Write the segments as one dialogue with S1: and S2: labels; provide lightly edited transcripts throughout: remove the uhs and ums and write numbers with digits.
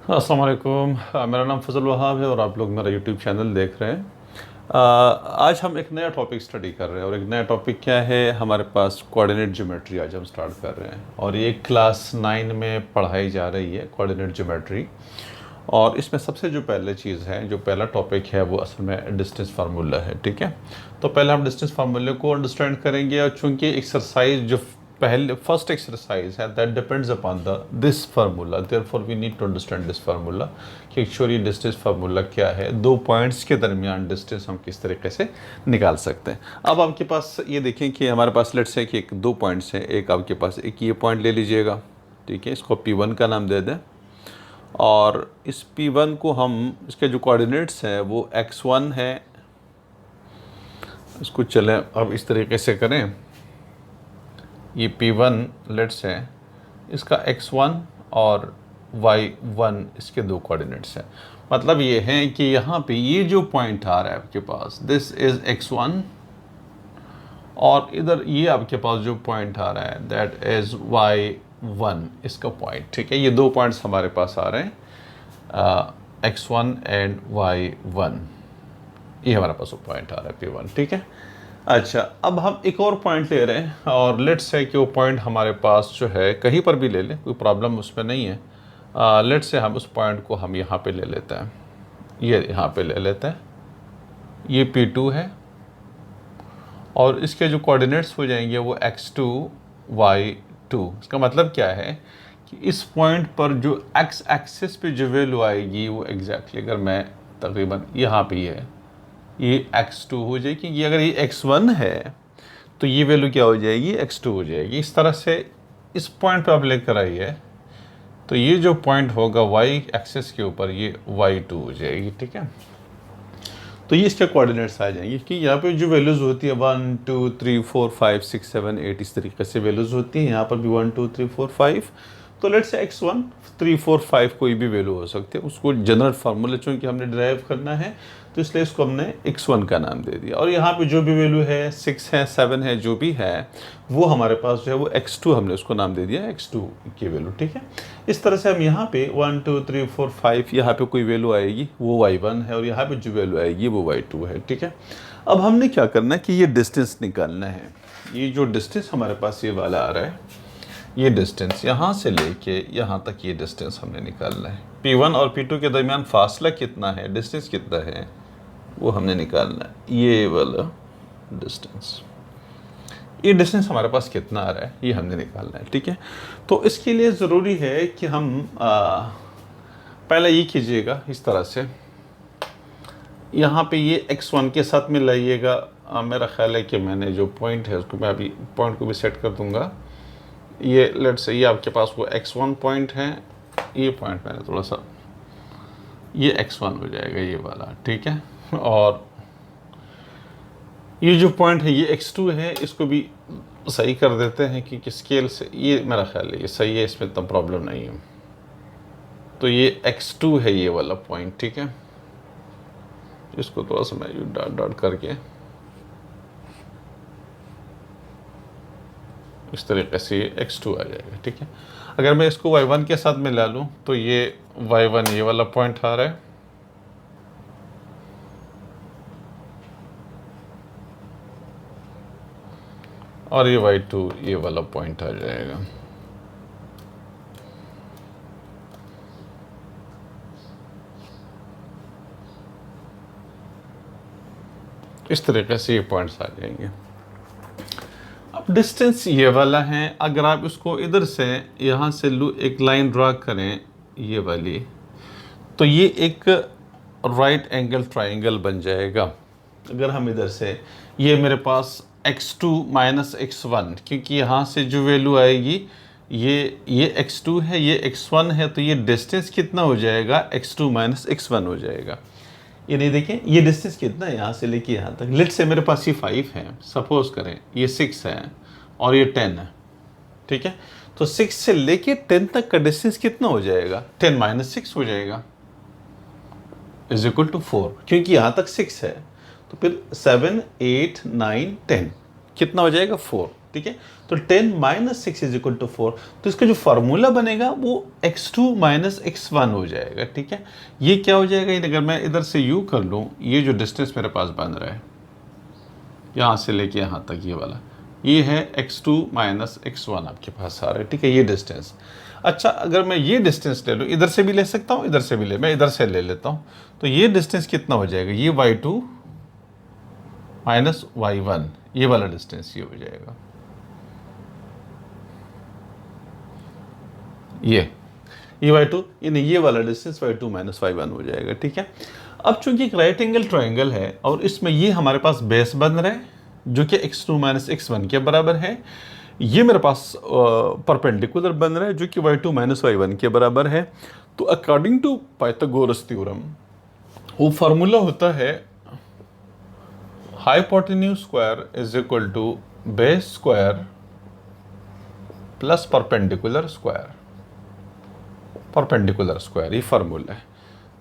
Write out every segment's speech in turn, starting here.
S1: अस्सलाम वालेकुम। मेरा नाम फ़ज़ल वहाब है और आप लोग मेरा यूट्यूब चैनल देख रहे हैं। आज हम एक नया टॉपिक स्टडी कर रहे हैं और एक नया टॉपिक क्या है, हमारे पास कोऑर्डिनेट ज्योमेट्री आज हम स्टार्ट कर रहे हैं और ये क्लास 9 में पढ़ाई जा रही है कोऑर्डिनेट ज्योमेट्री। और इसमें सबसे जो पहले चीज़ है, जो पहला टॉपिक है वो असल में डिस्टेंस फार्मूला है। ठीक है, तो पहले हम डिस्टेंस फार्मूले को अंडरस्टैंड करेंगे और चूंकि एक्सरसाइज जो पहले फर्स्ट एक्सरसाइज है that depends upon the this formula, therefore we need to understand this formula कि एक्चुअली डिस्टेंस फार्मूला क्या है, दो पॉइंट्स के दरमियान डिस्टेंस हम किस तरीके से निकाल सकते हैं। अब आपके पास ये देखें कि हमारे पास लेट्स से कि एक दो पॉइंट्स हैं, एक आपके पास एक ये पॉइंट ले लीजिएगा। ठीक है, इसको P1 का नाम दे दें और इस P1 को हम, इसके जो कोऑर्डिनेट्स हैं वो x1 है। इसको चलें अब इस तरीके से करें, ये P1 लेट्स है, इसका x1 और y1 इसके दो कोऑर्डिनेट्स हैं। मतलब ये है कि यहाँ पे ये जो पॉइंट आ रहा है आपके पास, दिस इज़ x1 और इधर ये आपके पास जो पॉइंट आ रहा है दैट इज़ y1 इसका पॉइंट। ठीक है, ये दो पॉइंट्स हमारे पास आ रहे हैं, x1 एंड y1, ये हमारे पास वो पॉइंट आ रहा है P1। ठीक है, अच्छा अब हम एक और पॉइंट ले रहे हैं और लेट्स से कि वो पॉइंट हमारे पास जो है कहीं पर भी ले लें, कोई प्रॉब्लम उसमें नहीं है। लेट्स से हम उस पॉइंट को हम यहाँ पे ले लेते हैं, ये यहाँ पे ले लेते हैं, ये P2 है और इसके जो कोऑर्डिनेट्स हो जाएंगे वो x2 y2। इसका मतलब क्या है कि इस पॉइंट पर जो x एक्सिस पे जो वैल्यू आएगी वो एग्जैक्टली अगर मैं तकरीबन यहाँ पे है ये x2 हो जाएगी, ये अगर ये x1 है तो ये वैल्यू क्या हो जाएगी, x2 हो जाएगी। इस तरह से इस पॉइंट पे आप लेकर आइए तो ये जो पॉइंट होगा y एक्सिस के ऊपर ये y2 हो जाएगी। ठीक है, तो ये इसके कोऑर्डिनेट्स आ जाएंगे कि यहाँ पे जो वैल्यूज़ होती है 1 2 3 4 5 6 7 8 इस तरीके से वैल्यूज़ होती हैं। यहाँ पर भी 1 2 3 4 5, तो लेट्स से x1 3 4 5 कोई भी वैल्यू हो सकती है, उसको जनरल फार्मूला चूँकि हमने ड्राइव करना है तो इसलिए इसको हमने x1 का नाम दे दिया। और यहाँ पे जो भी वैल्यू है 6 है 7 है जो भी है वो हमारे पास जो है वो x2 हमने उसको नाम दे दिया x2 की वैल्यू। ठीक है, इस तरह से हम यहाँ पे 1 2 3 4 5 यहाँ पे कोई वैल्यू आएगी वो y1 है और यहाँ पे जो वैल्यू आएगी वो y2 है। ठीक है, अब हमने क्या करना है कि ये डिस्टेंस निकालना है। ये जो डिस्टेंस हमारे पास ये वाला आ रहा है, ये डिस्टेंस यहाँ से लेके यहाँ तक ये डिस्टेंस हमने निकालना है। P1 और P2 के दरमियान फासला कितना है, डिस्टेंस कितना है वो हमने निकालना है। ये वाला डिस्टेंस, ये डिस्टेंस हमारे पास कितना आ रहा है ये हमने निकालना है। ठीक है, तो इसके लिए ज़रूरी है कि हम पहले ये कीजिएगा इस तरह से, यहाँ पे ये x1 के साथ में लाइएगा। मेरा ख्याल है कि मैंने जो पॉइंट है उसको मैं अभी पॉइंट को भी सेट कर दूँगा। ये लेट्स से ये आपके पास वो x1 पॉइंट है, ये पॉइंट मैंने थोड़ा सा, ये x1 हो जाएगा ये वाला। ठीक है, और ये जो पॉइंट है ये x2 है, इसको भी सही कर देते हैं क्योंकि स्केल से ये मेरा ख्याल है ये सही है, इसमें इतना प्रॉब्लम नहीं है। तो ये x2 है ये वाला पॉइंट। ठीक है, इसको थोड़ा सा मैं डॉट डॉट करके इस तरीके से x2 आ जाएगा। ठीक है, अगर मैं इसको y1 के साथ में ला लूँ तो ये y1 ये वाला पॉइंट आ रहा है और ये y2 ये वाला पॉइंट आ जाएगा। इस तरीके से ये पॉइंट्स आ जाएंगे। अब डिस्टेंस ये वाला है, अगर आप इसको इधर से यहाँ से एक लाइन ड्रा करें ये वाली, तो ये एक राइट एंगल ट्राइंगल बन जाएगा। अगर हम इधर से, ये मेरे पास x2 माइनस x1, क्योंकि यहाँ से जो वैल्यू आएगी ये x2 है ये x1 है, तो ये डिस्टेंस कितना हो जाएगा, x2 माइनस x1 हो जाएगा। ये नहीं देखें ये डिस्टेंस कितना है यहाँ से लेके यहाँ तक, लेट से मेरे पास ये 5 है, सपोज करें ये 6 है और ये 10 है। ठीक है, तो 6 से लेके 10 तक का डिस्टेंस कितना हो जाएगा, 10 माइनस 6 हो जाएगा इज इक्वल टू 4, क्योंकि यहाँ तक 6 है। तो फिर 7 8 9 10 कितना हो जाएगा 4। ठीक है। तो 10 माइनस 6 इज इक्वल टू 4, तो इसका जो फार्मूला बनेगा वो x2 माइनस x1 हो जाएगा, ठीक है। ये क्या हो जाएगा, अगर मैं इधर से यू कर लूँ, ये जो डिस्टेंस मेरे पास बन रहा है यहाँ से लेके यहाँ तक, ये वाला, ये है x2 माइनस x1 आपके पास आ रहा है, ठीक है, ये डिस्टेंस। अच्छा, अगर मैं ये डिस्टेंस ले लूँ, इधर से भी ले सकता हूँ, इधर से भी मैं इधर से ले लेता हूँ, तो ये डिस्टेंस कितना हो जाएगा, ये y2 माइनस y1, ये वाला डिस्टेंस ये हो जाएगा, ये y2, यानी ये वाला डिस्टेंस y2 माइनस y1 हो जाएगा, ठीक है। अब चूंकि एक राइट एंगल ट्रायंगल है और इसमें ये हमारे पास बेस बन रहा है जो कि x2 माइनस x1 के बराबर है, ये मेरे पास परपेंडिकुलर बन रहा है जो कि y2 माइनस y1 के बराबर है। तो अकॉर्डिंग टू पाइथागोरस थ्योरम वो फार्मूला होता है hypotenuse square is equal to base square plus perpendicular square, ये फार्मूला है।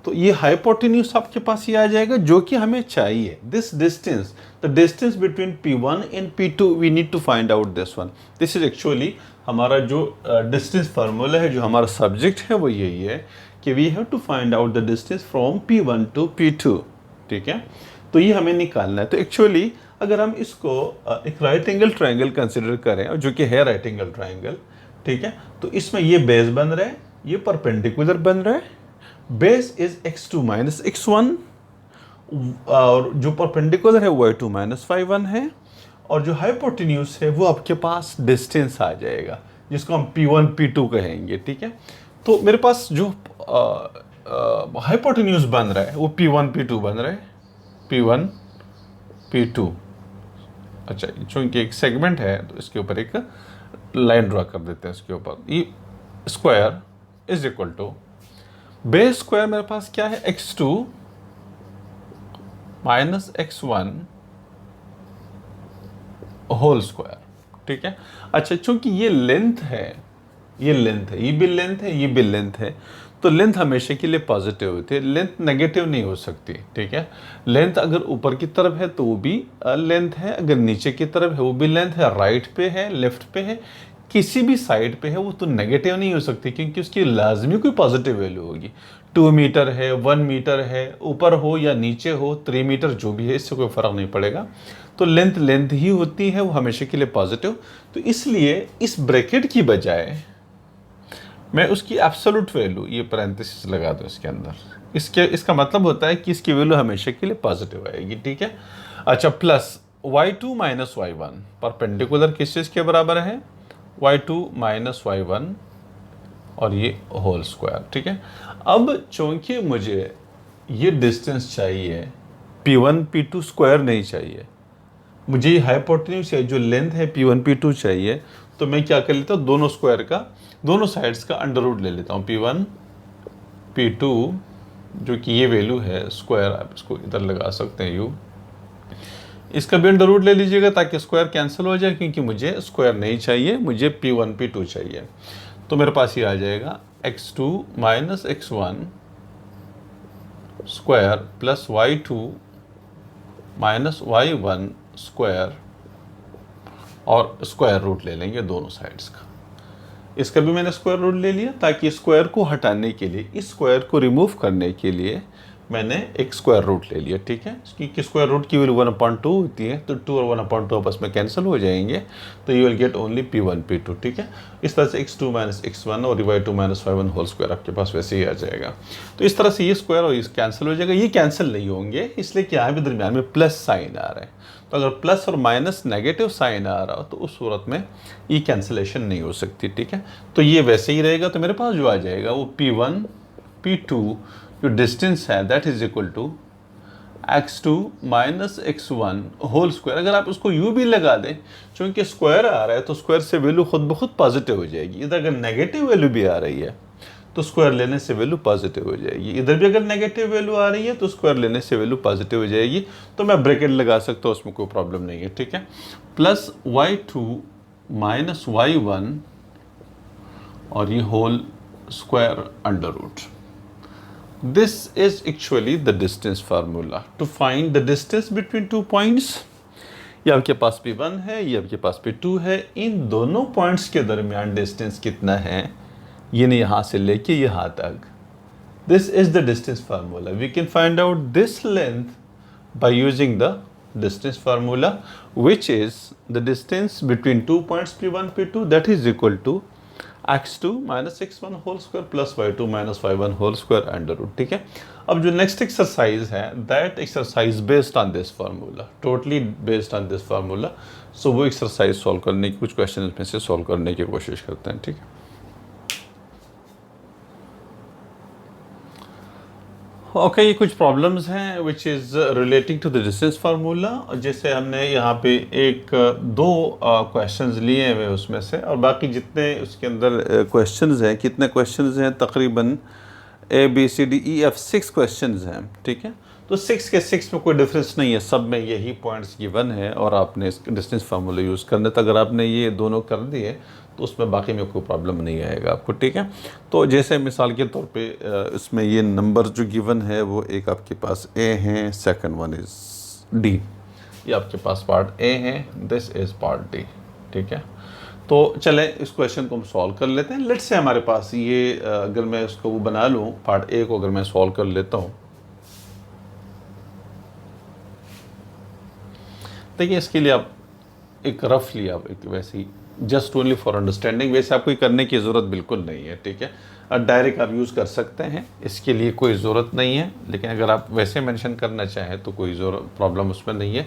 S1: तो ये हाइपोटेन्यूज आपके पास ये आ जाएगा जो कि हमें चाहिए, this distance, the distance between P1 and P2, we need to find out this one. This is actually हमारा जो डिस्टेंस फार्मूला है, जो हमारा सब्जेक्ट है वो यही है कि we have to find out the distance from P1 to P2, ठीक है। तो ये हमें निकालना है। तो एक्चुअली अगर हम इसको एक राइट एंगल ट्रायंगल कंसिडर करें, जो कि है राइट एंगल ट्रायंगल, ठीक है, तो इसमें ये बेस बन रहा है, ये परपेंडिकुलर बन रहा है, base is x2 minus x1 और जो परपेंडिकुलर है y2 माइनस y1 है, और जो हाइपोटेन्यूज है वो आपके पास डिस्टेंस आ जाएगा जिसको हम P1 P2 कहेंगे, ठीक है। तो मेरे पास जो हाइपोटेन्यूज बन रहा है वो P1 P2 बन रहा है, P1 P2। अच्छा, चूंकि एक सेगमेंट है तो इसके ऊपर एक लाइन ड्रा कर देते हैं इसके ऊपर, ये square is equal to base square मेरे पास क्या है x2 minus x1 whole square, ठीक है। अच्छा, चूंकि ये लेंथ है, ये भी लेंथ है, तो लेंथ हमेशा के लिए पॉजिटिव होती है, लेंथ नेगेटिव नहीं हो सकती, ठीक है। लेंथ अगर ऊपर की तरफ है तो वो भी लेंथ है, अगर नीचे की तरफ है वो भी लेंथ है, राइट पे है, लेफ्ट पे है, किसी भी साइड पे है, वो तो नेगेटिव नहीं हो सकती क्योंकि उसकी लाजमी कोई पॉजिटिव वैल्यू होगी। 2 मीटर है, 1 मीटर है, ऊपर हो या नीचे हो, 3 मीटर जो भी है, इससे कोई फर्क नहीं पड़ेगा। तो लेंथ ही होती है, वो हमेशा के लिए पॉजिटिव। तो इसलिए इस ब्रैकेट की बजाय मैं उसकी एब्सोल्यूट वैल्यू, ये पैरेंथेसिस लगा दो इसके अंदर, इसका मतलब होता है कि इसकी वैल्यू हमेशा के लिए पॉजिटिव आएगी, ठीक है। अच्छा, plus y2 minus y1 perpendicular किस चीज़ के बराबर है, y2 माइनस y1 और ये होल स्क्वायर, ठीक है। अब चूंकि मुझे ये डिस्टेंस चाहिए, P1 P2 स्क्वायर नहीं चाहिए, मुझे हाइपोटेन्यूज है जो लेंथ है P1 P2 चाहिए, तो मैं क्या कर लेता हूँ, दोनों स्क्वायर का, दोनों साइड्स का अंडर रूट ले लेता हूँ। P1 P2 जो कि ये वैल्यू है स्क्वायर, आप इसको इधर लगा सकते हैं u, इसका भी अंडर रूट ले लीजिएगा ताकि स्क्वायर कैंसिल हो जाए, क्योंकि मुझे स्क्वायर नहीं चाहिए, मुझे P1 P2 चाहिए। तो मेरे पास ये आ जाएगा x2 minus x1 square plus y2 minus y1 square, और स्क्वायर रूट ले लेंगे दोनों साइड्स का। इसका भी मैंने स्क्वायर रूट ले लिया ताकि स्क्वायर को हटाने के लिए, इस स्क्वायर को रिमूव करने के लिए मैंने एक स्क्वायर रूट ले लिया, ठीक है। क्योंकि स्क्वायर रूट की वैल्यू 1/2 होती है, तो 2 और 1/2 आपस में कैंसिल हो जाएंगे, तो you will get only P1 P2, ठीक है। इस तरह से x2 माइनस x1 और y2 minus y1 whole square आपके पास वैसे ही आ जाएगा। तो इस तरह से ये स्क्वायर और ये कैंसिल हो जाएगा, ये कैंसिल नहीं होंगे, इसलिए कि यहाँ भी दरमियान में प्लस साइन आ रहा है। तो अगर प्लस और माइनस नेगेटिव साइन आ रहा हो तो उस सूरत में ये कैंसिलेशन नहीं हो सकती, ठीक है। तो ये वैसे ही रहेगा। तो मेरे पास जो आ जाएगा वो P1 P2 जो डिस्टेंस है that is equal to x2 minus x1 whole square. अगर आप उसको u भी लगा दें, क्योंकि स्क्वायर आ रहा है तो स्क्वायर से वैल्यू खुद ब खुद पॉजिटिव हो जाएगी। इधर अगर नेगेटिव वैल्यू भी आ रही है तो स्क्वायर लेने से वैल्यू पॉजिटिव हो जाएगी, इधर भी अगर नेगेटिव वैल्यू आ रही है तो स्क्वायर लेने से वैल्यू पॉजिटिव हो जाएगी। तो मैं ब्रैकेट लगा सकता हूँ, उसमें कोई प्रॉब्लम नहीं है, ठीक है। प्लस y2 माइनस y1 और ये whole square under root. This is actually the distance formula to find the distance between 2 points. ये आपके पास P1 है, ये आपके पास P2 है। इन दोनों पॉइंट्स के दरमियान डिस्टेंस कितना है, यानी यहाँ से लेके यहाँ तक। This is the distance formula. We can find out this length by using the distance formula, which is the distance between two points P1 P2, that is equal to x2 minus x1 whole square plus y2 minus y1 whole square under root। ठीक है, अब जो next exercise है, that exercise based on this formula, totally based on this formula. So वो exercise solve करने की, कुछ question में से सॉल्व करने की कोशिश करते हैं। ठीक है, ओके, ये कुछ प्रॉब्लम्स हैं which is relating to the distance formula. जैसे हमने यहाँ पे एक दो क्वेश्चंस लिए हुए उसमें से, और बाकी जितने उसके अंदर क्वेश्चंस हैं, कितने क्वेश्चंस हैं, तकरीबन ABCDEF 6 क्वेश्चंस हैं। ठीक है, तो 6 के 6 में कोई डिफरेंस नहीं है, सब में यही पॉइंट्स गिवन है और आपने इस डिस्टेंस फार्मूला यूज़ करने तक अगर आपने ये दोनों कर दिए तो उसमें बाकी में कोई प्रॉब्लम नहीं आएगा आपको। ठीक है, तो जैसे मिसाल के तौर पे इसमें ये नंबर जो गिवन है वो एक आपके पास A है, सेकंड वन इज़ D। ये आपके पास पार्ट A है, दिस इज़ पार्ट D। ठीक है, तो चलें इस क्वेश्चन को हम सॉल्व कर लेते हैं। लेट्स से हमारे पास ये अगर मैं इसको वो बना लूँ, पार्ट A को अगर मैं सॉल्व कर लेता हूँ, देखिए इसके लिए आप एक रफली आप एक वैसे ही जस्ट ओनली फॉर अंडरस्टैंडिंग, वैसे आपको करने की ज़रूरत बिल्कुल नहीं है। ठीक है, डायरेक्ट आप यूज़ कर सकते हैं, इसके लिए कोई ज़रूरत नहीं है, लेकिन अगर आप वैसे मेंशन करना चाहें तो कोई प्रॉब्लम उसमें नहीं है।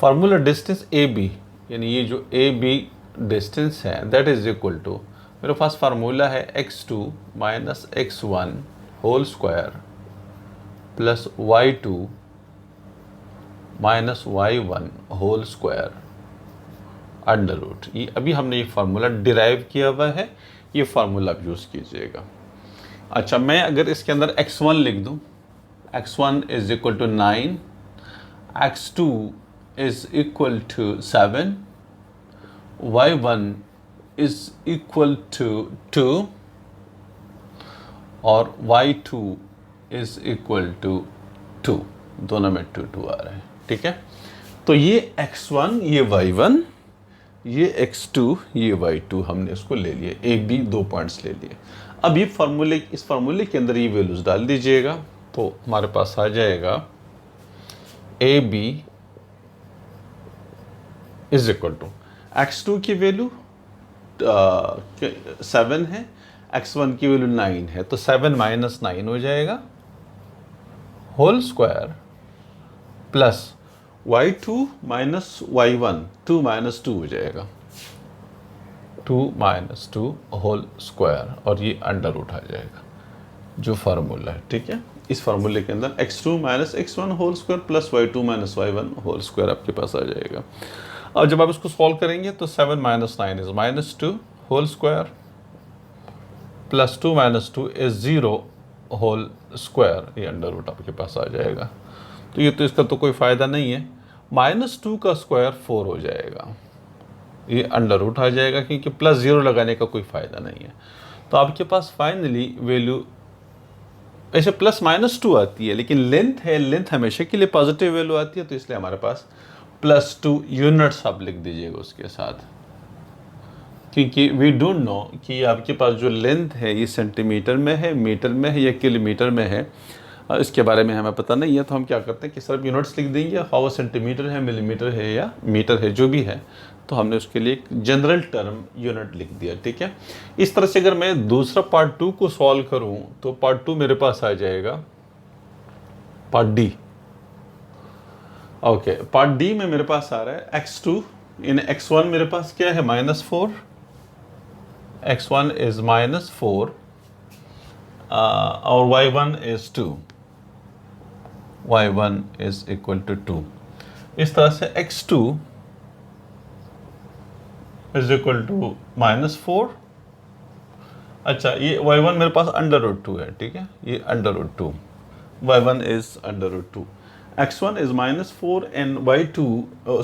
S1: फार्मूला डिस्टेंस AB, यानी ये जो AB डिस्टेंस है दैट इज़ इक्वल टू, मेरे पास फार्मूला है x2 minus x1 whole square plus y2 minus y1 whole square under root. ये अभी हमने ये फार्मूला डिराइव किया हुआ है, ये फार्मूला आप यूज़ कीजिएगा। अच्छा, मैं अगर इसके अंदर x1 लिख दूं, x1 is equal to 9, x2 is equal to 7, y1 is equal to 2 और y2 इज इक्वल टू 2, दोनों में 2 2 आ रहे हैं। ठीक है, तो ये x1, ये y1, ये x2, ये y2 हमने इसको ले लिए, एक भी दो पॉइंट्स ले लिए। अब ये फार्मूले, इस फार्मूले के अंदर ये वैल्यूज डाल दीजिएगा, तो हमारे पास आ जाएगा AB is equal to x2 की वैल्यू 7 है, x1 की वैल्यू 9 है, तो 7 माइनस 9 हो जाएगा whole square plus y2 minus y1, 2 minus 2 हो जाएगा, 2 माइनस 2 होल स्क्वायर, और ये अंडर रूट आ जाएगा जो फार्मूला है। ठीक है, इस फार्मूले के अंदर x2 minus x1 whole square plus y2 minus y1 whole square आपके पास आ जाएगा। अब जब आप इसको सॉल्व करेंगे तो 7 minus 9 is minus 2 whole square plus 2 minus 2 is 0 whole square, ये अंडर रूट आपके पास आ जाएगा। तो ये तो इसका तो कोई फ़ायदा नहीं है, माइनस 2 का स्क्वायर 4 हो जाएगा, ये अंडर रूट आ जाएगा, क्योंकि प्लस 0 लगाने का कोई फ़ायदा नहीं है। तो आपके पास फाइनली वैल्यू ऐसे प्लस माइनस 2 आती है, लेकिन लेंथ है, लेंथ हमेशा के लिए पॉजिटिव वैल्यू आती है, तो इसलिए हमारे पास प्लस 2 यूनिट्स आप लिख दीजिएगा उसके साथ, क्योंकि वी डोंट नो कि आपके पास जो लेंथ है ये सेंटीमीटर में है, मीटर में है या किलोमीटर में है, इसके बारे में हमें पता नहीं है। तो हम क्या करते हैं कि सिर्फ यूनिट्स लिख देंगे, हाउ सेंटीमीटर है, मिलीमीटर है या मीटर है, जो भी है, तो हमने उसके लिए एक जनरल टर्म यूनिट लिख दिया। ठीक है, इस तरह से अगर मैं दूसरा पार्ट 2 को सॉल्व करूं तो पार्ट 2 मेरे पास आ जाएगा part D. Okay, part D में मेरे पास आ रहा है x2 इन x1 मेरे पास क्या है, -4, x1 इज -4 और y1 is 2, y1 is equal to 2। इस तरह से x2 इज इक्वल टू -4। अच्छा, ये y1 मेरे पास √2 है। ठीक है, ये √2, y1 is √2, x1 is -4 and y2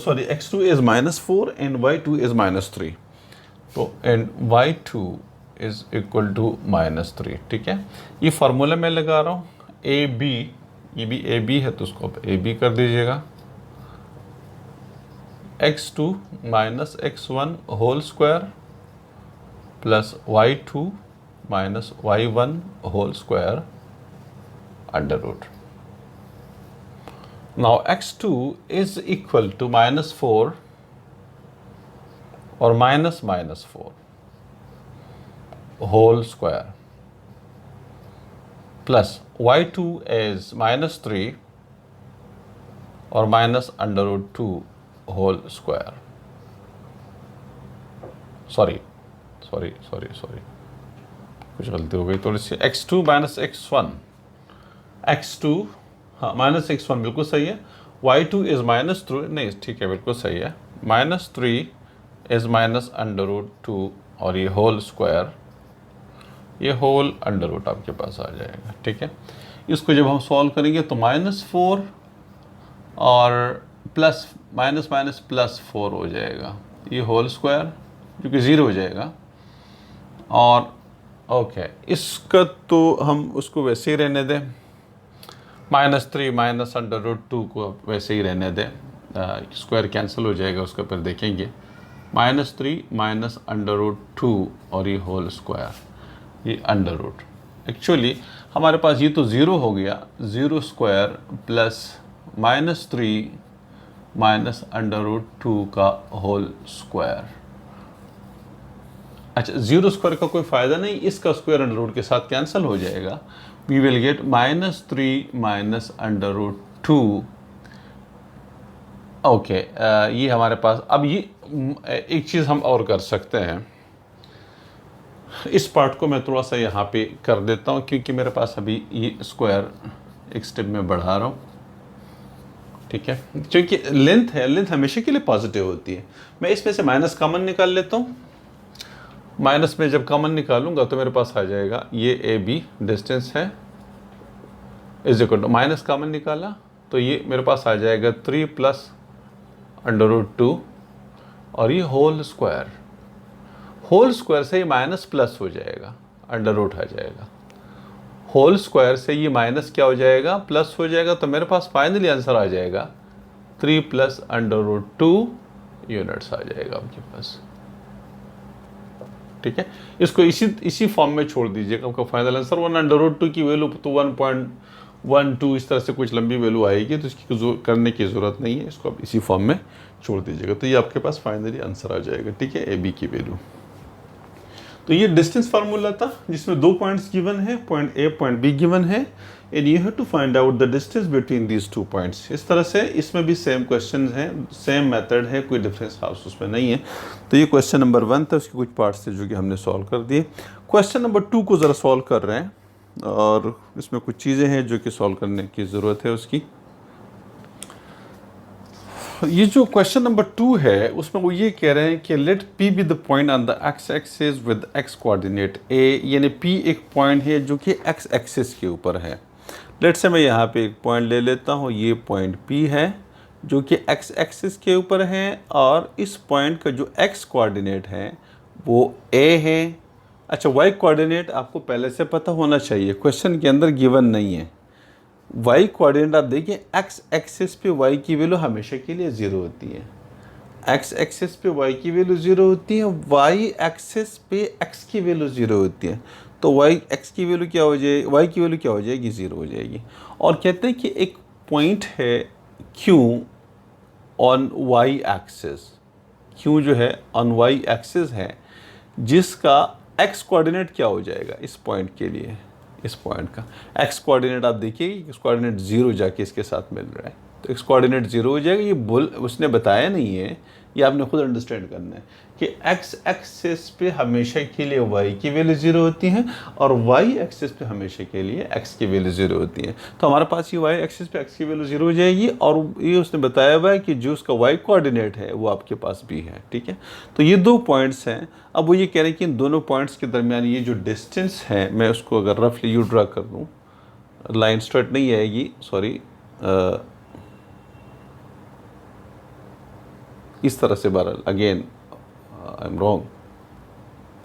S1: sorry x2 is -4 and y2 is -3, तो and y2 is equal to -3। ठीक है, ये फार्मूला मैं लगा रहा हूँ AB, ये भी AB है तो उसको आप AB कर दीजिएगा, x2 minus x1 whole square plus y2 minus y1 whole square under root. Now x2 is equal to -4 और -4 whole square plus y2 is -3 और -√2 होल स्क्वायर। सॉरी कुछ गलती हो गई थोड़ी सी। x2 माइनस x1, x2 हाँ -x1 बिल्कुल सही है। y2 इज -3, नहीं ठीक है बिल्कुल सही है। -3 इज -√2 और ये होल स्क्वायर, ये होल अंडर रूट आपके पास आ जाएगा। ठीक है, इसको जब हम सॉल्व करेंगे तो -4 और प्लस माइनस प्लस 4 हो जाएगा, ये होल स्क्वायर जो कि 0 हो जाएगा। और ओके, इसका तो हम उसको वैसे ही रहने दें, -3 -√2 को वैसे ही रहने दें, स्क्वायर कैंसिल हो जाएगा उसका, फिर देखेंगे। -3 -√2 और ये होल स्क्वायर, ये अंडर रूट। एक्चुअली हमारे पास ये तो 0 हो गया, 0 स्क्वायर प्लस -3 -√2 का होल स्क्वायर। अच्छा, 0 स्क्वायर का कोई फ़ायदा नहीं, इसका स्क्वायर अंडर रूट के साथ कैंसिल हो जाएगा। We will get -3 -√2। ओके, ये हमारे पास। अब ये एक चीज़ हम और कर सकते हैं, इस पार्ट को मैं थोड़ा सा यहाँ पे कर देता हूँ, क्योंकि मेरे पास अभी ये स्क्वायर एक स्टेप में बढ़ा रहा हूँ। ठीक है, क्योंकि लेंथ है, लेंथ हमेशा के लिए पॉजिटिव होती है। मैं इसमें से माइनस कॉमन निकाल लेता हूँ। माइनस में जब कॉमन निकालूंगा तो मेरे पास आ जाएगा ये ए बी डिस्टेंस है, is equal to minus common निकाला तो ये मेरे पास आ जाएगा 3 प्लस √2 और ये होल स्क्वायर। होल स्क्वायर से ये माइनस प्लस हो जाएगा, अंडर रूट आ जाएगा। होल स्क्वायर से ये माइनस क्या हो जाएगा, प्लस हो जाएगा। तो मेरे पास फाइनली आंसर आ जाएगा 3 प्लस √2 यूनिट्स आ जाएगा आपके पास। ठीक है, इसको इसी फॉर्म में छोड़ दीजिएगा आपका फाइनल आंसर। वरना √2 की वैल्यू तो 1.12 इस तरह से कुछ लंबी वैल्यू आएगी, तो इसकी करने की ज़रूरत नहीं है, इसको आप इसी फॉर्म में छोड़ दीजिएगा। तो ये आपके पास फाइनली आंसर आ जाएगा। ठीक है, ए बी की वैल्यू। तो ये डिस्टेंस फार्मूला था जिसमें 2 पॉइंट्स गिवन है, point A point B given है, and you have to find out the distance between these 2 points. इस तरह से इसमें भी सेम क्वेश्चन है, सेम मेथड है, कोई डिफरेंस खास उसमें नहीं है। तो ये क्वेश्चन नंबर 1 था, उसके कुछ पार्ट्स थे जो कि हमने सॉल्व कर दिए। क्वेश्चन नंबर 2 को ज़रा सॉल्व कर रहे हैं, और इसमें कुछ चीज़ें हैं जो कि सॉल्व करने की ज़रूरत है उसकी। ये जो क्वेश्चन नंबर 2 है उसमें वो ये कह रहे हैं कि let P be the point on the x axis with x coordinate A, यानी P एक पॉइंट है जो कि x एक्सिस के ऊपर है। लेट से मैं यहाँ पे एक पॉइंट ले लेता हूँ, ये पॉइंट P है जो कि x एक्सिस के ऊपर है, और इस पॉइंट का जो x कोऑर्डिनेट है वो A है। अच्छा, y कोऑर्डिनेट आपको पहले से पता होना चाहिए, क्वेश्चन के अंदर गिवन नहीं है। y कोऑर्डिनेट आप देखिए, x एक्सिस पे y की वैल्यू हमेशा के लिए 0 होती है। x एक्सिस पे y की वैल्यू 0 होती है, y एक्सिस पे x की वैल्यू 0 होती है। तो x की वैल्यू क्या हो जाएगी, y की वैल्यू क्या हो जाएगी, 0 हो जाएगी। और कहते हैं कि एक पॉइंट है Q on y axis, Q जो है ऑन y एक्सिस है, जिसका x कोऑर्डिनेट क्या हो जाएगा इस पॉइंट के लिए, इस पॉइंट का x कोऑर्डिनेट आप देखिए, इस कोऑर्डिनेट 0 जाके इसके साथ मिल रहा है, तो x कोऑर्डिनेट 0 हो जाएगा। ये उसने बताया नहीं है, ये आपने खुद अंडरस्टैंड करना है कि x एक्सिस पे हमेशा के लिए y की वैल्यू 0 होती है, और y एक्सिस पे हमेशा के लिए x की वैल्यू 0 होती है। तो हमारे पास ये y एक्सिस पे x की वैल्यू 0 हो जाएगी, और ये उसने बताया हुआ है कि जो उसका y कोऑर्डिनेट है वो आपके पास भी है। ठीक है, तो ये 2 पॉइंट्स हैं। अब वो ये कह रहे हैं कि इन दोनों पॉइंट्स के दरमियान ये जो डिस्टेंस है, मैं उसको अगर रफली यू ड्रा कर दूँ, लाइन स्ट्रेट नहीं आएगी, सॉरी, इस तरह से, बहरहाल अगेन आई एम रॉन्ग,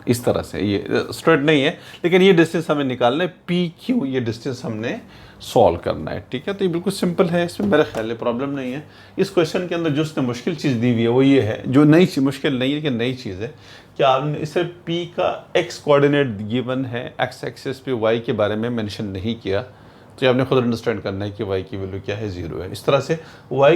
S1: इस तरह से, ये स्ट्रेट नहीं है लेकिन ये डिस्टेंस हमें निकालना है, पी क्यू ये डिस्टेंस हमने सॉल्व करना है, ठीक है। तो ये बिल्कुल सिंपल है, इसमें मेरा ख्याल है प्रॉब्लम नहीं है। इस क्वेश्चन के अंदर जो उसने मुश्किल चीज़ दी हुई है वो ये है, जो नई चीज़, मुश्किल नहीं है लेकिन नई चीज़ है कि आपने इसे पी का एक्स कोऑर्डिनेट गिवन है, एक्स एक्सिस पे वाई के बारे में मेंशन नहीं किया, तो ये आपने खुद अंडरस्टैंड करना है कि y की वैल्यू क्या है, 0 है। इस तरह से y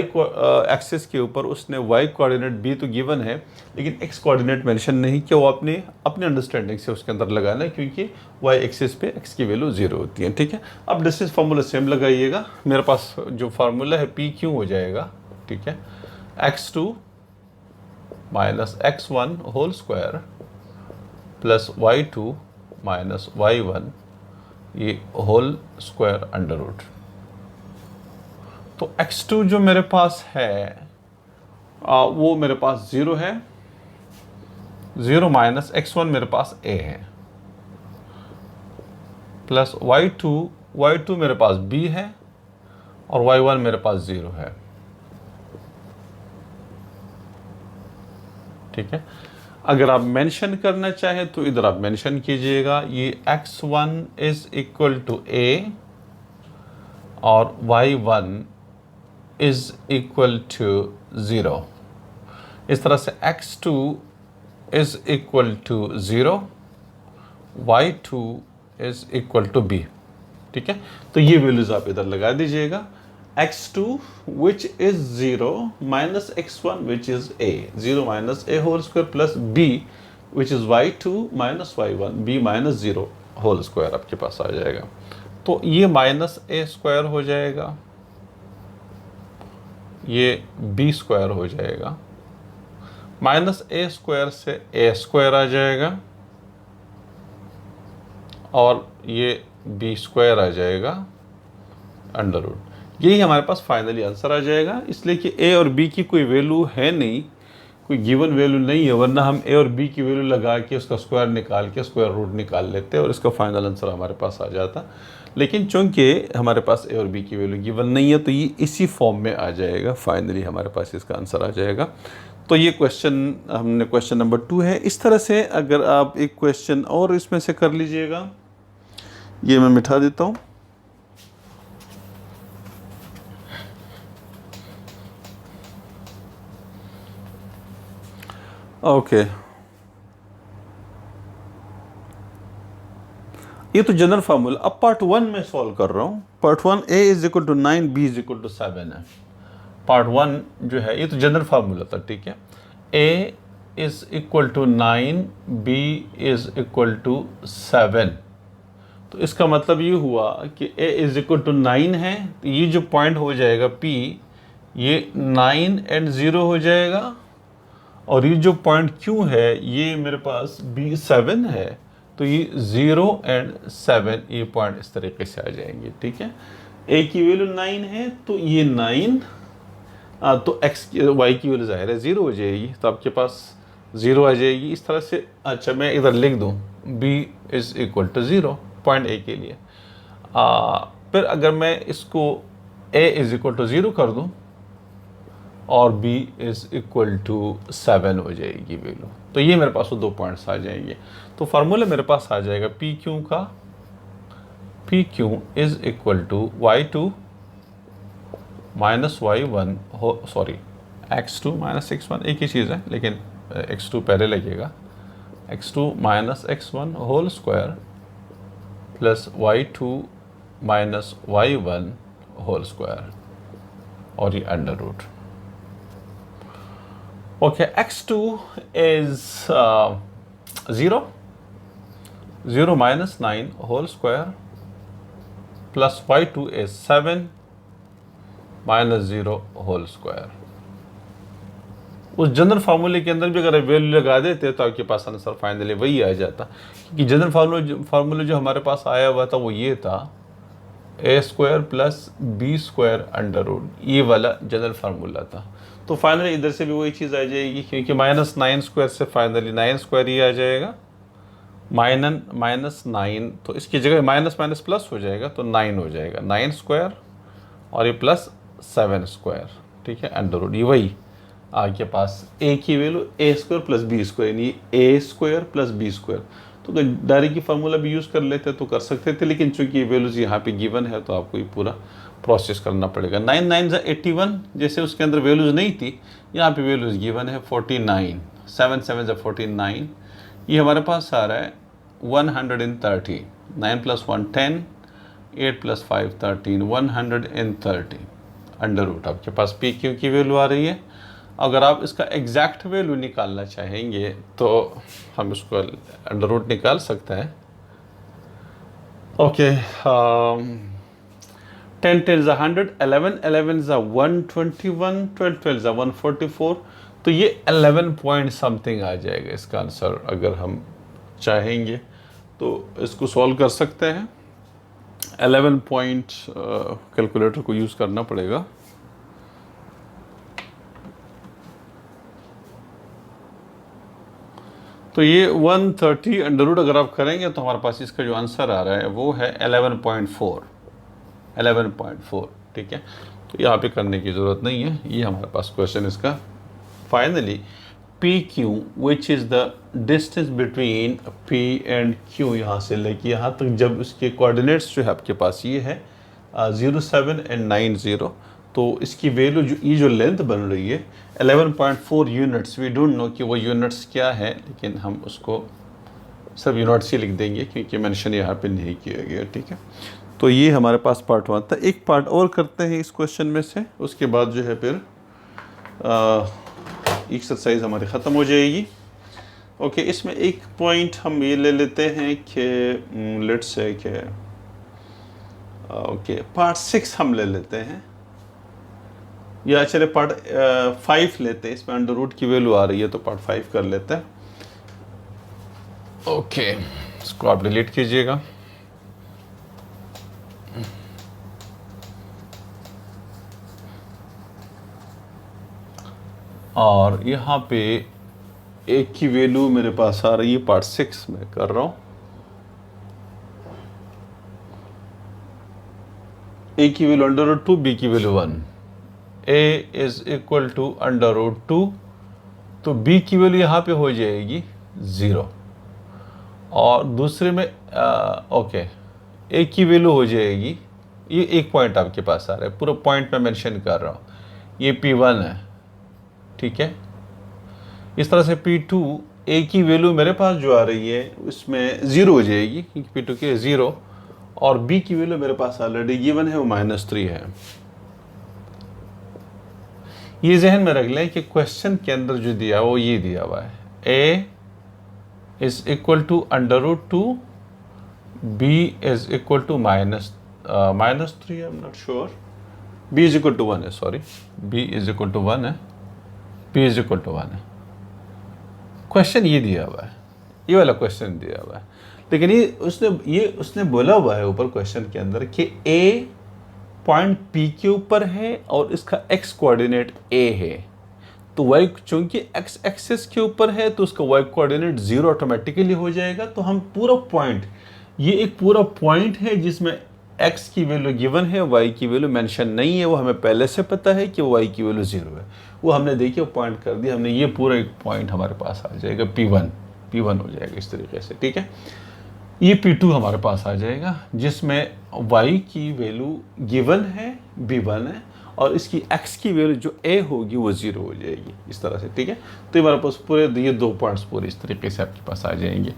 S1: एक्सिस के ऊपर उसने y कोऑर्डिनेट भी तो गिवन है लेकिन x कोऑर्डिनेट मेंशन नहीं किया, वो अपने अंडरस्टैंडिंग से उसके अंदर लगाना है क्योंकि y एक्सिस पे x की वैल्यू 0 होती है, ठीक है। अब डिस्टेंस फार्मूला सेम लगाइएगा, मेरे पास जो फार्मूला है पी क्यू हो जाएगा, ठीक है, x2 minus x1 whole square plus y2 minus y1 ये होल स्क्वायर अंडर रूट। तो x2 जो मेरे पास है वो मेरे पास 0 है, 0 माइनस x1 मेरे पास a है, प्लस y2 मेरे पास b है और y1 मेरे पास 0 है, ठीक है। अगर आप मेंशन करना चाहें तो इधर आप मेंशन कीजिएगा, ये x1 is equal to a और y1 इज इक्वल टू 0। इस तरह से x2 is equal to 0, y2 is equal to b, ठीक है। तो ये वैल्यूज आप इधर लगा दीजिएगा, x2 which is 0 minus x1 which is a, 0 minus a whole square plus b which is y2 minus y1, b minus 0 whole square आपके पास आ जाएगा। तो ये माइनस a स्क्वायर हो जाएगा, ये b स्क्वायर हो जाएगा, माइनस a स्क्वायर से a स्क्वायर आ जाएगा और ये b स्क्वायर आ जाएगा अंडर रूट। यही हमारे पास फाइनली आंसर आ जाएगा, इसलिए कि a और b की कोई वैल्यू है नहीं, कोई गिवन वैल्यू नहीं है, वरना हम a और b की वैल्यू लगा के उसका स्क्वायर निकाल के स्क्वायर रूट निकाल लेते और इसका फाइनल आंसर हमारे पास आ जाता। लेकिन चूंकि हमारे पास a और b की वैल्यू गिवन नहीं है तो ये इसी फॉर्म में आ जाएगा, फाइनली हमारे पास इसका आंसर आ जाएगा। तो ये क्वेश्चन हमने क्वेश्चन नंबर 2 है। इस तरह से अगर आप एक क्वेश्चन और इसमें से कर लीजिएगा, ये मैं मिटा देता हूँ। ओके, ये तो जनरल फार्मूला। अब पार्ट 1 में सॉल्व कर रहा हूँ। Part 1 a is equal to 9, b is equal to 7 है। पार्ट 1 जो है ये तो जनरल फार्मूला था, ठीक है। a is equal to 9, b is equal to 7। तो इसका मतलब ये हुआ कि a इज इक्वल टू 9 है, तो ये जो पॉइंट हो जाएगा p, ये 9 एंड 0 हो जाएगा, और ये जो पॉइंट Q है ये मेरे पास B7 है, तो ये 0 एंड 7 ये पॉइंट इस तरीके से आ जाएंगे, ठीक है। A की वैल्यू 9 है तो ये 9, तो x y की वैल्यू जाहिर है 0 हो जाएगी, तो आपके पास 0 आ जाएगी इस तरह से। अच्छा, मैं इधर लिख दूँ b is equal to 0 point A के लिए। फिर अगर मैं इसको a इज इक्वल टू 0 कर दूँ और b इज इक्वल टू 7 हो जाएगी वैल्यू, तो ये मेरे पास वो 2 पॉइंट्स आ जाएंगे। तो फार्मूला मेरे पास आ जाएगा पी क्यू का, P Q is equal to y2 minus y1 sorry x2 minus x1 एक ही चीज़ है लेकिन x2 पहले लगेगा, x2 minus x1 whole square plus y2 minus y1 whole square और ये under root. Okay, x2 is 0, 0 minus 9 whole square plus y2 is 7 minus 0 whole square। उस general फार्मूले के अंदर भी अगर वैल्यू लगा देते तो आपके पास आंसर फाइनली वही आ जाता, क्योंकि जनरल फार्मूला जो हमारे पास आया हुआ था वो ये था, a square plus b square under root, ये वाला जनरल फार्मूला था। तो फाइनली इधर से भी वही चीज़ आ जाएगी, क्योंकि माइनस 9 स्क्वायर से फाइनली 9 स्क्वायर ही आ जाएगा, माइनस 9, तो इसकी जगह माइनस माइनस प्लस हो जाएगा तो 9 हो जाएगा, 9 स्क्वायर और ये प्लस 7 स्क्वायर, ठीक है, अंडर रूट, ये वही आपके पास ए की वैल्यू ए स्क्वायर प्लस बी स्क्वायर, यानी ए स्क्वायर प्लस बी स्क्वायर। तो डायरेक्ट की फार्मूला भी यूज़ कर लेते तो कर सकते थे, लेकिन चूंकि ये वैल्यूज़ यहाँ पे गिवन है तो आपको ये पूरा प्रोसेस करना पड़ेगा। 9 9 81, जैसे उसके अंदर वैल्यूज़ नहीं थी, यहाँ पे वैल्यूज़ गिवन है 49, 7 7 49, ये हमारे पास आ रहा है 130, 9 + 1 10, 8 + 5 13, 130 अंडर रूट आपके पास पी क्यू की वैल्यू आ रही है। अगर आप इसका एग्जैक्ट वैल्यू निकालना चाहेंगे तो हम इसको अंडर रूट निकाल सकते हैं। ओके, 10 10 ज़ा 100, 11 11 ज़ा 121, 12 12 ज़ा 144, तो ये 11 पॉइंट समथिंग आ जाएगा इसका आंसर। अगर हम चाहेंगे तो इसको सॉल्व कर सकते हैं। 11 पॉइंट कैलकुलेटर को यूज़ करना पड़ेगा। तो ये 130 अंडर रूट अगर आप करेंगे तो हमारे पास इसका जो आंसर आ रहा है वो है 11.4, 11.4। ठीक है, तो यहाँ पे करने की ज़रूरत नहीं है, ये हमारे पास क्वेश्चन इसका। Finally P Q which is the distance between P and Q, यहाँ से लेके यहाँ तक जब उसके कोऑर्डिनेट्स जो है आपके पास ये है 0 7 एंड 9 0, तो इसकी वैल्यू जो ये जो लेंथ बन रही है 11.4 यूनिट्स। वी डोंट नो कि वो यूनिट्स क्या है, लेकिन हम उसको सब यूनिट्स ही लिख देंगे क्योंकि मेंशन यहाँ पे नहीं किया गया। ठीक है, तो ये हमारे पास पार्ट 1 था। एक पार्ट और करते हैं इस क्वेश्चन में से, उसके बाद जो है फिर एक्सरसाइज हमारी ख़त्म हो जाएगी। ओके, इसमें एक पॉइंट हम ये ले लेते हैं कि लेट्स से कि ओके पार्ट 6 हम ले लेते हैं, या चले पार्ट 5 लेते हैं। इसमें अंडर रूट की वैल्यू आ रही है तो पार्ट 5 कर लेते हैं। ओके, इसको आप डिलीट कीजिएगा। और यहाँ पे एक की वैल्यू मेरे पास आ रही है पार्ट 6 में कर रहा हूँ। ए की वैल्यू अंडर रूट 2, बी की value 1, A is equal to under root 2, तो बी की वैल्यू यहाँ पे हो जाएगी 0। और दूसरे में ओके ए की वैल्यू हो जाएगी, ये एक पॉइंट आपके पास आ रहा है, पूरा पॉइंट मैं मेंशन कर रहा हूँ, ये P1 है। ठीक है, इस तरह से P2 ए की वैल्यू मेरे पास जो आ रही है उसमें 0 हो जाएगी क्योंकि P2 की 0, और बी की वैल्यू मेरे पास ऑलरेडी गिवन है, वो -3 है। ये जहन में रख लें कि क्वेश्चन के अंदर जो दिया वो ये दिया हुआ है, A is equal to under root 2, B is equal to -3, I am not sure, B is equal to 1 है, sorry, B is equal to 1 है, बी इज इक्वल टू 1 है। क्वेश्चन ये दिया हुआ है, ये वाला क्वेश्चन दिया हुआ है, लेकिन ये उसने बोला हुआ है ऊपर क्वेश्चन के अंदर कि ए पॉइंट पी के ऊपर है और इसका एक्स कोऑर्डिनेट ए है, तो वाई चूंकि एक्स एक्सिस के ऊपर है तो उसका वाई कोऑर्डिनेट 0 ऑटोमेटिकली हो जाएगा। तो हम पूरा पॉइंट, ये एक पूरा पॉइंट है जिसमें एक्स की वैल्यू गिवन है, वाई की वैल्यू मेंशन नहीं है, वो हमें पहले से पता है कि वाई की वैल्यू 0 है, वो हमने देखिए पॉइंट कर दिया हमने, ये पूरा एक पॉइंट हमारे पास आ जाएगा, P1 हो जाएगा इस तरीके से। ठीक है, ये P2 हमारे पास आ जाएगा जिसमें y की वैल्यू गिवन है, B1 है, और इसकी x की वैल्यू जो a होगी वो 0 हो जाएगी इस तरह से। ठीक है, तो हमारे पास पूरे ये 2 पॉइंट्स पूरे इस तरीके से आपके पास आ जाएंगे।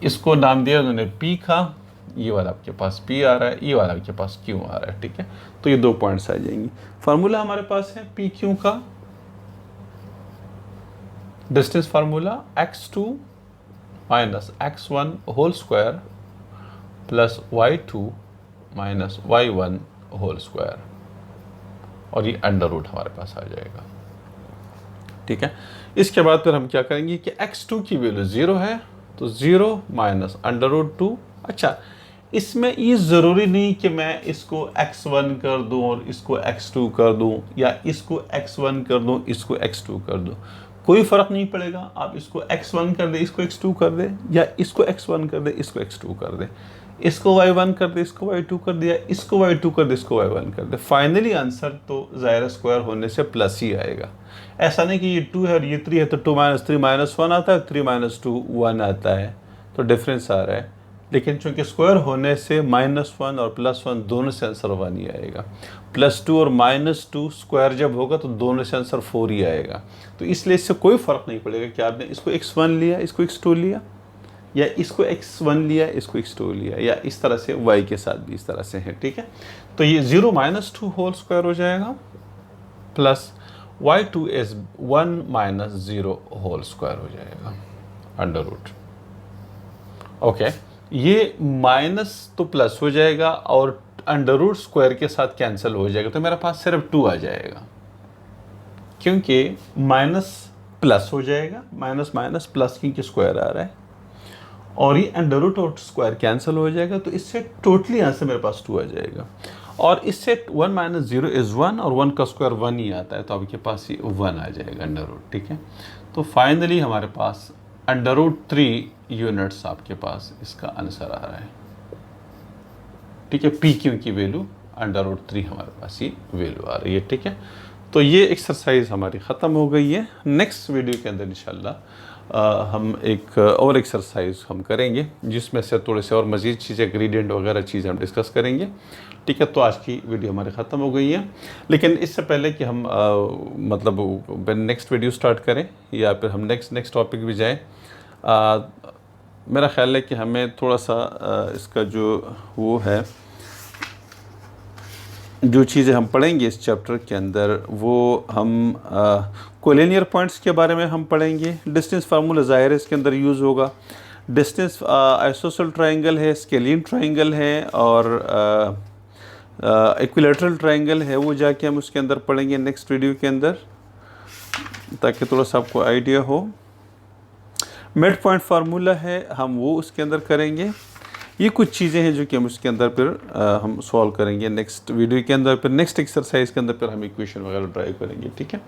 S1: इसको नाम दिया उन्होंने P का, ये वाला आपके पास P आ रहा है, ये वाला आपके पास Q आ रहा है। ठीक है, तो ये 2 पॉइंट्स आ जाएंगी। फार्मूला हमारे पास है PQ का, distance formula x2 minus x1 whole square plus y2 minus y1 whole square, और ये अंडर रूट हमारे पास आ जाएगा। ठीक है, इसके बाद फिर हम क्या करेंगे कि x2 की वैल्यू 0 है, तो 0 माइनस अंडर रूट 2। अच्छा, इसमें ये ज़रूरी नहीं कि मैं इसको x1 कर दूं और इसको x2 कर दूं, या इसको x1 कर दूं इसको x2 कर दूं, कोई फ़र्क नहीं पड़ेगा। आप इसको x1 कर दे, इसको x2 कर दे, या इसको x1 कर दे, इसको x2 कर दे, इसको y1 कर दे, इसको y2 कर दिया, इसको y2 कर दे, इसको y1 कर दे, फाइनली आंसर तो ज़ाहिर स्क्वायर होने से प्लस ही आएगा। ऐसा नहीं कि ये 2 है और ये 3 है तो 2 - 3 -1 आता है, 3 - 2 1 आता है, तो डिफरेंस आ रहा है। लेकिन चूंकि स्क्वायर होने से -1 और +1 दोनों से आंसर 1 ही आएगा। +2 और -2 स्क्वायर जब होगा तो दोनों से आंसर 4 ही आएगा। तो इसलिए इससे कोई फ़र्क नहीं पड़ेगा कि आपने इसको x1 लिया, इसको x2 लिया, या इसको x1 लिया, इसको x2 लिया, या इस तरह से y के साथ भी इस तरह से है, ठीक है। तो ये 0 - 2 होल स्क्वायर हो जाएगा plus y2 is 1 - 0 whole square हो जाएगा अंडर रूट। ओके, ये माइनस तो प्लस हो जाएगा और अंडर रूट स्क्वायर के साथ कैंसिल हो जाएगा, तो मेरे पास सिर्फ 2 आ जाएगा, क्योंकि माइनस प्लस हो जाएगा, माइनस माइनस प्लस क्योंकि स्क्वायर आ रहा है, और ये अंडर रूट और स्क्वायर कैंसिल हो जाएगा, तो इससे टोटली आंसर मेरे पास 2 आ जाएगा। और इससे 1 - 0 इज़ 1 और 1 का स्क्वायर 1 ही आता है, तो आपके पास ये 1 आ जाएगा अंडर रूट, ठीक है। तो फाइनली हमारे पास अंडर रूट 3 यूनिट्स आपके पास इसका आंसर आ रहा है, ठीक है। पी क्यू की वैल्यू अंडर रूट 3 हमारे पास ये वैल्यू आ रही है, ठीक है। तो ये एक्सरसाइज हमारी ख़त्म हो गई है। नेक्स्ट वीडियो के अंदर इंशाल्लाह हम एक और एक्सरसाइज हम करेंगे, जिसमें से थोड़े से और मज़ीद चीज़ें, ग्रेडियंट वगैरह चीज़ें हम डिस्कस करेंगे, ठीक है। तो आज की वीडियो हमारी ख़त्म हो गई है, लेकिन इससे पहले कि हम मतलब नेक्स्ट वीडियो स्टार्ट करें या फिर हम नेक्स्ट टॉपिक भी जाएँ, मेरा ख्याल है कि हमें थोड़ा सा इसका जो वो है, जो चीज़ें हम पढ़ेंगे इस चैप्टर के अंदर, वो हम कोलिनियर पॉइंट्स के बारे में हम पढ़ेंगे। डिस्टेंस फार्मूला ज़ाहिर है इसके अंदर यूज़ होगा। डिस्टेंस आइसोसेल ट्रायंगल है, स्केलियन ट्रायंगल है, और इक्विलैटरल ट्रायंगल है, वो जाके हम उसके अंदर पढ़ेंगे नेक्स्ट वीडियो के अंदर, ताकि थोड़ा सा आपको आइडिया हो। मिड पॉइंट फार्मूला है, हम वो उसके अंदर करेंगे। ये कुछ चीज़ें हैं जो कि हम उसके अंदर फिर हम सॉल्व करेंगे नेक्स्ट वीडियो के अंदर। फिर नेक्स्ट एक्सरसाइज के अंदर फिर हम इक्वेशन वगैरह ड्राइव करेंगे, ठीक है।